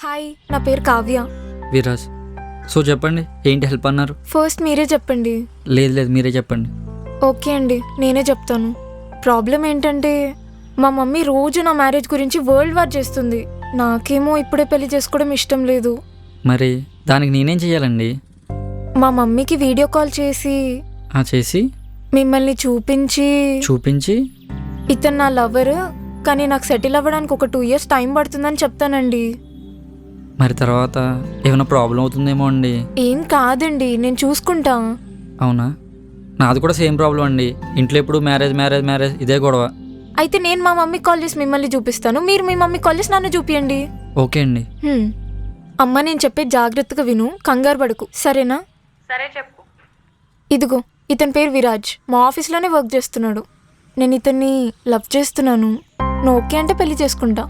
Hi, నా పేరు Kavya. Viraj. So చెప్పండి, ఏంటి హెల్ప్ అన్నారు? ఫస్ట్ మీరే చెప్పండి. లేదు మీరే చెప్పండి. ఓకే అండి, నేనే చెప్తాను. ప్రాబ్లం ఏంటంటే మా మమ్మీ రోజు నా మ్యారేజ్ గురించి వరల్డ్ వార్ చేస్తుంది. నాకేమో ఇప్పుడే పెళ్లి చేసుకోవడం ఇష్టం లేదు. మరి దానికి నేనేం చెయ్యాలండి? మా మమ్మీకి వీడియో కాల్ చేసి చేసి మిమ్మల్ని చూపించి ఇతను నా లవర్, కానీ నాకు సెటిల్ అవ్వడానికి ఒక 2 years టైం పడుతుందని చెప్తానండి. మరి తర్వాత ఏమైనా ప్రాబ్లం అవుతుందేమో అండి. ఏం కాదండి, నేను చూసుకుంటా. అవునా? నాది కూడా సేమ్ ప్రాబ్లం అండి. ఇంట్లో ఎప్పుడు మ్యారేజ్ ఇదే గొడవ. అయితే నేను మా మమ్మీకి కాల్ చేసి మిమ్మల్ని చూపిస్తాను, మీరు మీ మమ్మీ కాల్ చేసి నన్ను చూపియండి. ఓకే అండి. అమ్మ, నేను చెప్పే జాగ్రత్తగా విను, కంగారు పడకు, సరేనా? సరే చెప్పు. ఇదిగో, ఇతని పేరు విరాజ్, మా ఆఫీస్లోనే వర్క్ చేస్తున్నాడు. నేను ఇతన్ని లవ్ చేస్తున్నాను. నువ్వు ఓకే అంటే పెళ్లి చేసుకుంటా.